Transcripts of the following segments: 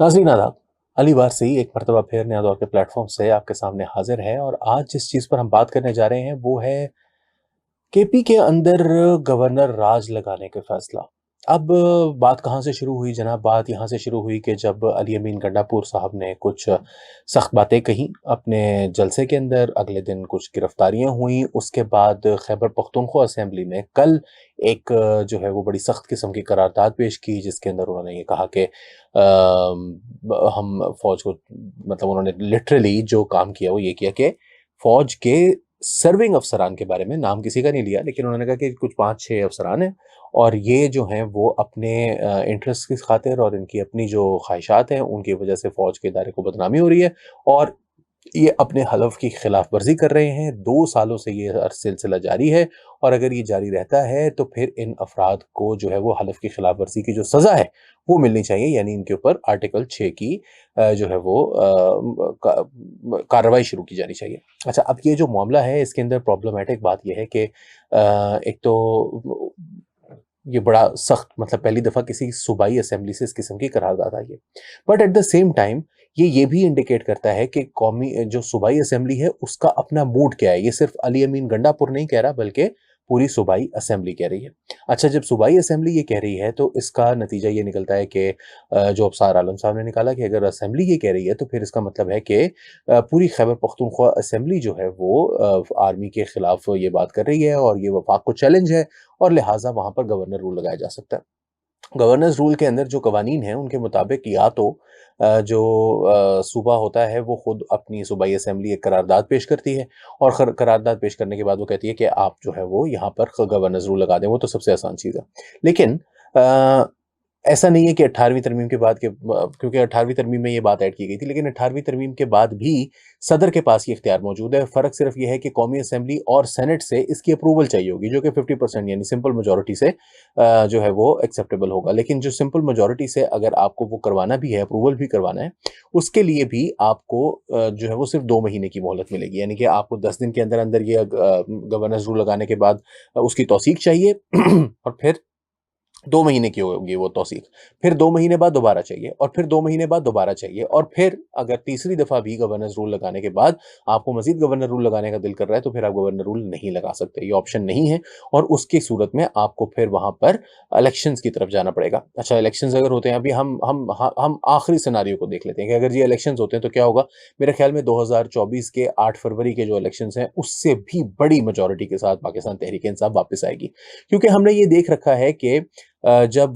नाज़रीन आदाब। अली वारसी एक मरतबा फिर नया दौर के प्लेटफॉर्म से आपके सामने हाजिर है और आज जिस चीज़ पर हम बात करने जा रहे हैं वो है केपी के अंदर गवर्नर राज लगाने का फैसला। अब बात कहाँ से शुरू हुई जनाब? बात यहाँ से शुरू हुई कि जब अली अमीन गंडापुर साहब ने कुछ सख्त बातें कहीं अपने जलसे के अंदर, अगले दिन कुछ गिरफ्तारियां हुई, उसके बाद खैबर पख्तूनख्वा असेंबली में कल एक जो है वो बड़ी सख्त किस्म की करारदाद पेश की जिसके अंदर उन्होंने ये कहा कि हम फौज को, मतलब उन्होंने लिटरली जो काम किया वो ये किया कि फौज के सर्विंग अफसरान के बारे में, नाम किसी का नहीं लिया, लेकिन उन्होंने कहा कि कुछ 5-6 अफसरान हैं और ये जो हैं वो अपने इंटरेस्ट की खातिर और इनकी अपनी जो ख्वाहिशात हैं उनकी वजह से फ़ौज के इदारे को बदनामी हो रही है और ये अपने हलफ की खिलाफ वर्जी कर रहे हैं। 2 सालों से ये सिलसिला जारी है और अगर ये जारी रहता है तो फिर इन अफराद को जो है वो हलफ की खिलाफ वर्जी की जो सज़ा है वो मिलनी चाहिए, यानी इनके ऊपर आर्टिकल 6 की जो है वो कार्रवाई शुरू की जानी चाहिए। अच्छा, अब ये जो मामला है इसके अंदर प्रॉब्लमैटिक बात ये है कि एक तो ये बड़ा सख्त, मतलब पहली दफ़ा किसी सूबाई असेंबली से इस किस्म की करारदाद आई है। But at the same time ये भी इंडिकेट करता है कि कौमी जो सूबाई असेंबली है उसका अपना मूड क्या है। ये सिर्फ अली अमीन गंडापुर नहीं कह रहा बल्कि पूरी सूबाई असेंबली कह रही है। अच्छा, जब सूबाई असेंबली ये कह रही है तो इसका नतीजा ये निकलता है कि जो अफसार आलम साहब ने निकाला कि अगर असेंबली ये कह रही है तो फिर इसका मतलब है कि पूरी खैबर पख्तूनख्वा असेंबली जो है वो आर्मी के खिलाफ ये बात कर रही है और ये वफाक को चैलेंज है और लिहाजा वहाँ पर गवर्नर रूल लगाया जा सकता है। गवर्नर्स रूल के अंदर जो कवानीन हैं उनके मुताबिक या तो जो सूबा होता है वो खुद अपनी सूबाई असेंबली एक करारदाद पेश करती है और करारदाद पेश करने के बाद वो कहती है कि आप जो है वो यहाँ पर गवर्नर्स रूल लगा दें, वो तो सबसे आसान चीज़ है। लेकिन अ, ऐसा नहीं है कि 18वीं तरमीम के बाद क्योंकि 18वीं तरमीम में ये बात ऐड की गई थी, लेकिन 18वीं तरमीम के बाद भी सदर के पास ये इख्तियार मौजूद है। फ़र्क सिर्फ ये है कि कौमी असेंबली और सेनेट से इसकी अप्रूवल चाहिए होगी, जो कि 50% यानी सिंपल मेजॉरिटी से जो है वो एक्सेप्टेबल होगा। लेकिन जो सिंपल मेजॉरिटी से अगर आपको वो करवाना भी है, अप्रूवल भी करवाना है, उसके लिए भी आपको जो है वो सिर्फ 2 महीने की मोहलत मिलेगी। यानी कि आपको 10 दिन के अंदर ये गवर्नर्स रूल लगाने के बाद उसकी तौसीक चाहिए और फिर 2 महीने की होगी वो तौसीक, फिर 2 महीने बाद दोबारा चाहिए और फिर 2 महीने बाद दोबारा चाहिए और फिर अगर तीसरी दफ़ा भी गवर्नर्स रूल लगाने के बाद आपको मज़ीद गवर्नर रूल लगाने का दिल कर रहा है, तो फिर आप गवर्नर रूल नहीं लगा सकते, ये ऑप्शन नहीं है और उसकी सूरत में आपको फिर वहाँ पर इलेक्शंस की तरफ जाना पड़ेगा। अच्छा, इलेक्शंस अगर होते हैं, अभी हम आखिरी सिनेरियो को देख लेते हैं कि अगर ये इलेक्शंस होते हैं तो क्या होगा? मेरे ख्याल में 2024 के 8 फरवरी के जो इलेक्शंस हैं, उससे भी बड़ी मेजॉरिटी के साथ पाकिस्तान तहरीक-ए-इंसाफ वापस आएगी। क्योंकि हमने ये देख रखा है कि जब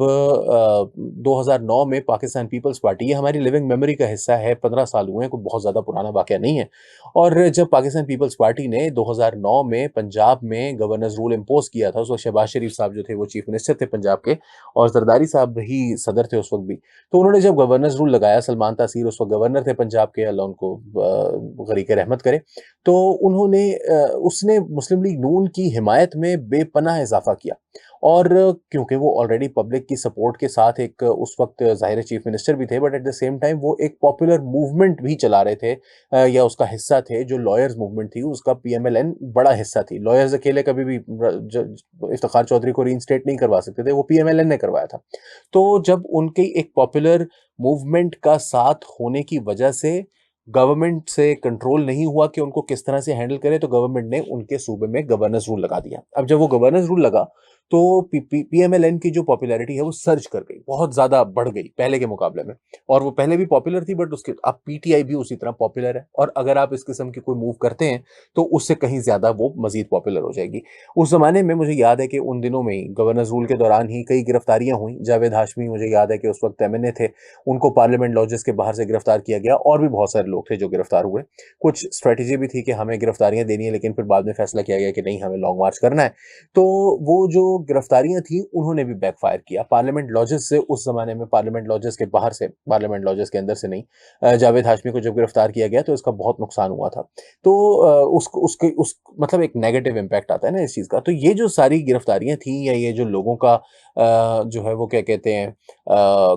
2009 में पाकिस्तान पीपल्स पार्टी, ये हमारी लिविंग मेमोरी का हिस्सा है, 15 साल हुए हैं, कोई बहुत ज़्यादा पुराना वाक़या नहीं है। और जब पाकिस्तान पीपल्स पार्टी ने 2009 में पंजाब में गवर्नर्स रूल इम्पोज़ किया था, उस वक़्त शहबाज शरीफ साहब जो थे वो चीफ़ मिनिस्टर थे पंजाब के और ज़रदारी साहब ही सदर थे उस वक़्त भी। तो उन्होंने जब गवर्नर्स रूल लगाया, सलमान तासीर उस वक़्त गवर्नर थे पंजाब के, अल्लाह उनको गरीक़ रहमत करे। तो उसने मुस्लिम लीग नून की हिमायत में बेपनाह इज़ाफ़ा किया और क्योंकि वो ऑलरेडी पब्लिक की सपोर्ट के साथ एक उस वक़्त ज़ाहिर है चीफ मिनिस्टर भी थे, but at the same time वो एक पॉपुलर मूवमेंट भी चला रहे थे या उसका हिस्सा थे, जो लॉयर्स मूवमेंट थी, उसका पीएमएलएन बड़ा हिस्सा थी। लॉयर्स अकेले कभी भी इफ्तिखार चौधरी को रीइंस्टेट नहीं करवा सकते थे, वो पीएमएलएन ने करवाया था। तो जब उनकी एक पॉपुलर मूवमेंट का साथ होने की वजह से गवर्नमेंट से कंट्रोल नहीं हुआ कि उनको किस तरह से हैंडल करे, तो गवर्नमेंट ने उनके सूबे में गवर्नर्स रूल लगा दिया। अब जब वो गवर्नर्स रूल लगा तो पीएमएलएन की जो पॉपुलैरिटी है वो सर्ज कर गई, बहुत ज़्यादा बढ़ गई पहले के मुकाबले में। और वो पहले भी पॉपुलर थी, बट उसके अब पीटीआई भी उसी तरह पॉपुलर है और अगर आप इस किस्म की कोई मूव करते हैं तो उससे कहीं ज़्यादा वो मज़ीद पॉपुलर हो जाएगी। उस ज़माने में मुझे याद है कि उन दिनों में ही गवर्नर्स रूल के दौरान ही कई गिरफ्तारियाँ हुई। जावेद हाशमी, मुझे याद है कि उस वक्त एमएनए थे, उनको पार्लियामेंट लॉजेस के बाहर से गिरफ्तार किया गया और भी बहुत सारे लोग थे जो गिरफ्तार हुए। कुछ स्ट्रेटजी भी थी कि हमें गिरफ्तारियाँ देनी है, लेकिन फिर बाद में फैसला किया गया कि नहीं, हमें लॉन्ग मार्च करना है। तो वो जो गिरफ्तारियाँ थी उन्होंने भी बैकफायर किया। पार्लियामेंट लॉजेस से उस ज़माने में, पार्लियामेंट लॉजेस के बाहर से, पार्लियामेंट लॉजेस के अंदर से नहीं, जावेद हाशमी को जब गिरफ्तार किया गया तो इसका बहुत नुकसान हुआ था। तो उसको उसके उस मतलब एक नेगेटिव इम्पैक्ट आता है ना इस चीज़ का। तो ये जो सारी गिरफ्तारियाँ थी या ये जो लोगों का जो है वो क्या कहते हैं,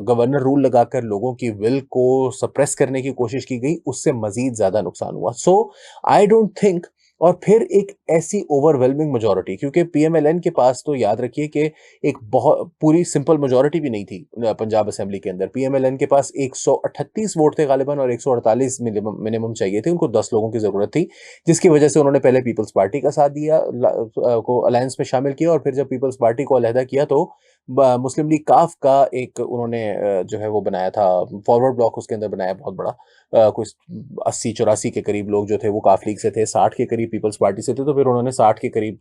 गवर्नर रूल लगाकर लोगों की विल को सप्रेस करने की कोशिश की गई, उससे मज़ीद ज़्यादा नुकसान हुआ। सो आई डोंट थिंक और फिर एक ऐसी ओवरवेलमिंग मेजॉरिटी, क्योंकि पीएमएलएन के पास तो याद रखिए कि एक बहुत पूरी सिंपल मेजॉरिटी भी नहीं थी पंजाब असेंबली के अंदर। पीएमएलएन के पास 138 वोट थे गालिबन और 148 मिनिमम चाहिए थे, उनको 10 लोगों की जरूरत थी, जिसकी वजह से उन्होंने पहले पीपल्स पार्टी का साथ दिया, को अलायंस में शामिल किया, और फिर जब पीपल्स पार्टी को अलहदा किया तो मुस्लिम लीग काफ का एक उन्होंने जो है वो बनाया था, फॉरवर्ड ब्लॉक उसके अंदर बनाया बहुत बड़ा, कुछ 80-84 के करीब लोग जो थे वो काफ लीग से थे, 60 के करीब पीपल्स पार्टी से थे, तो फिर उन्होंने 60 के करीब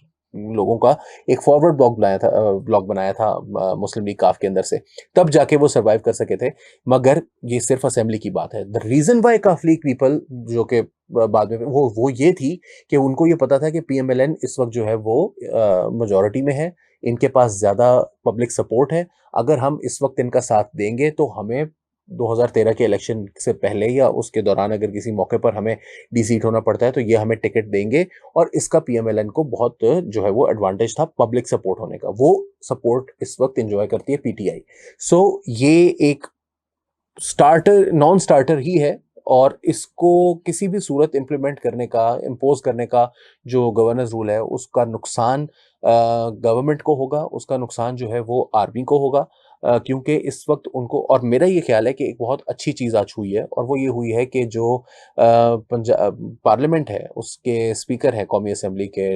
लोगों का एक फॉरवर्ड ब्लॉक बनाया था मुस्लिम लीग काफ के अंदर से, तब जाके वो सरवाइव कर सके थे। मगर ये सिर्फ असेंबली की बात है। The reason why calf league people जो कि बाद में वो ये थी कि उनको ये पता था कि पीएमएलएन इस वक्त जो है वो मेजॉरिटी में है, इनके पास ज्यादा पब्लिक सपोर्ट है, अगर हम इस वक्त इनका साथ देंगे तो हमें 2013 के इलेक्शन से पहले या उसके दौरान अगर किसी मौके पर हमें डिसीट होना पड़ता है तो ये हमें टिकट देंगे, और इसका पीएमएलएन को बहुत जो है वो एडवांटेज था पब्लिक सपोर्ट होने का। वो सपोर्ट इस वक्त एंजॉय करती है पीटीआई। सो ये एक स्टार्टर नॉन स्टार्टर ही है, और इसको किसी भी सूरत इंप्लीमेंट करने का, इम्पोज करने का जो गवर्नेंस रूल है, उसका नुकसान गवर्नमेंट को होगा, उसका नुकसान जो है वो आर्मी को होगा, क्योंकि इस वक्त उनको, और मेरा ये ख्याल है कि एक बहुत अच्छी चीज़ आज हुई है, और वो ये हुई है कि जो पंजाब पार्लियामेंट है उसके स्पीकर हैं कौमी असेंबली के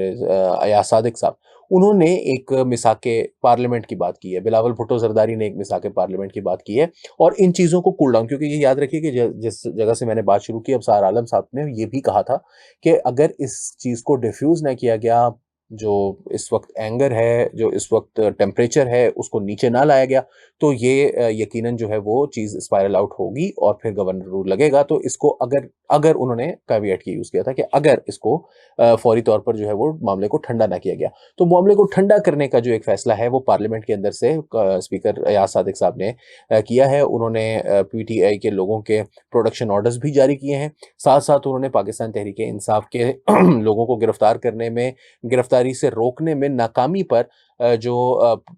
अयाज सादिक साहब, उन्होंने एक मिसाके पार्लियामेंट की बात की है, बिलावल भुट्टो जरदारी ने एक मिसाके पार्लियामेंट की बात की है, और इन चीज़ों को कूल डाउन, क्योंकि ये याद रखिए कि जिस जगह से मैंने बात शुरू की, अब सार आलम साहब ने ये भी कहा था कि अगर इस चीज़ को डिफ्यूज़ ना किया गया, जो इस वक्त एंगर है, जो इस वक्त टेम्परेचर है, उसको नीचे ना लाया गया, तो ये यकीनन जो है वो चीज़ स्पाइरल आउट होगी और फिर गवर्नर रूल लगेगा। तो इसको अगर अगर उन्होंने कैविएट की यूज़ किया था कि अगर इसको फौरी तौर पर जो है वो मामले को ठंडा ना किया गया, तो मामले को ठंडा करने का जो एक फैसला है वो पार्लियामेंट के अंदर से स्पीकर अयाज सादिक साहब ने किया है। उन्होंने पीटीआई के लोगों के प्रोडक्शन ऑर्डर्स भी जारी किए हैं, साथ साथ उन्होंने पाकिस्तान तहरीक इंसाफ के लोगों को गिरफ्तार करने में, गिरफ्तारी से रोकने में नाकामी पर जो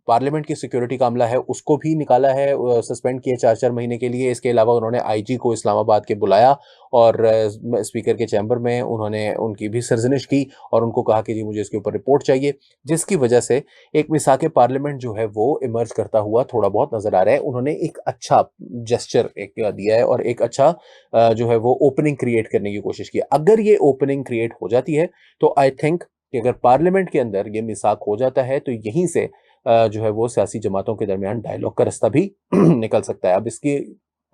पार्लियामेंट की सिक्योरिटी का अमला है उसको भी निकाला है, सस्पेंड किए 4-4 महीने के लिए। इसके अलावा उन्होंने आईजी को इस्लामाबाद के बुलाया और स्पीकर के चैम्बर में उन्होंने उनकी भी सरजनिश की और उनको कहा कि जी मुझे इसके ऊपर रिपोर्ट चाहिए, जिसकी वजह से एक मिसाके पार्लियामेंट जो है वो इमर्ज करता हुआ थोड़ा बहुत नजर आ रहा है। उन्होंने एक अच्छा जेस्चर एक दिया है और एक अच्छा जो है वो ओपनिंग क्रिएट करने की कोशिश की। अगर ये ओपनिंग क्रिएट हो जाती है तो आई थिंक कि अगर पार्लियामेंट के अंदर ये मिसाक हो जाता है तो यहीं से जो है वो सियासी जमातों के दरमियान डायलॉग का रास्ता भी निकल सकता है। अब इसकी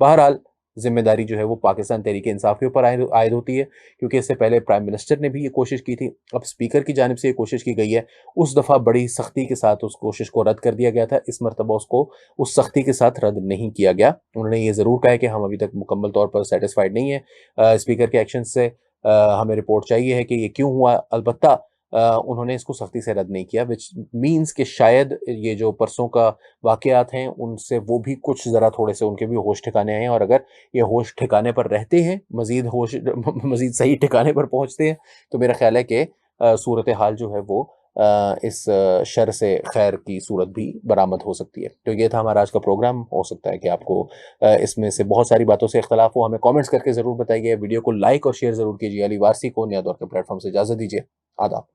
बहरहाल जिम्मेदारी जो है वो पाकिस्तान तहरीक इंसाफ के ऊपर आयद होती है, क्योंकि इससे पहले प्राइम मिनिस्टर ने भी ये कोशिश की थी, अब स्पीकर की जानिब से ये कोशिश की गई है। उस दफ़ा बड़ी सख्ती के साथ उस कोशिश को रद्द कर दिया गया था, इस मरतबा उसको उस सख्ती के साथ रद्द नहीं किया गया। उन्होंने ये ज़रूर कहा है कि हम अभी तक मुकम्मल तौर पर सेटिस्फाइड नहीं है स्पीकर के एक्शन से, हमें रिपोर्ट चाहिए है कि ये क्यों हुआ। अलबत्ता उन्होंने इसको सख्ती से रद्द नहीं किया, विच मीन्स कि शायद ये जो परसों का वाक़यात हैं उनसे वो भी कुछ ज़रा थोड़े से उनके भी होश ठिकाने आए हैं, और अगर ये होश ठिकाने पर रहते हैं, मज़ीद होश मज़ीद सही ठिकाने पर पहुँचते हैं, तो मेरा ख़्याल है कि सूरत हाल जो है वो इस शर से खैर की सूरत भी बरामद हो सकती है। तो ये था हमारा आज का प्रोग्राम। हो सकता है कि आपको इसमें से बहुत सारी बातों से इख्तलाफ हो, हमें कमेंट्स करके ज़रूर बताइए। वीडियो को लाइक और शेयर ज़रूर कीजिए। अली वारसी को नया दौर के प्लेटफॉर्म से इजाज़त दीजिए। आदाब।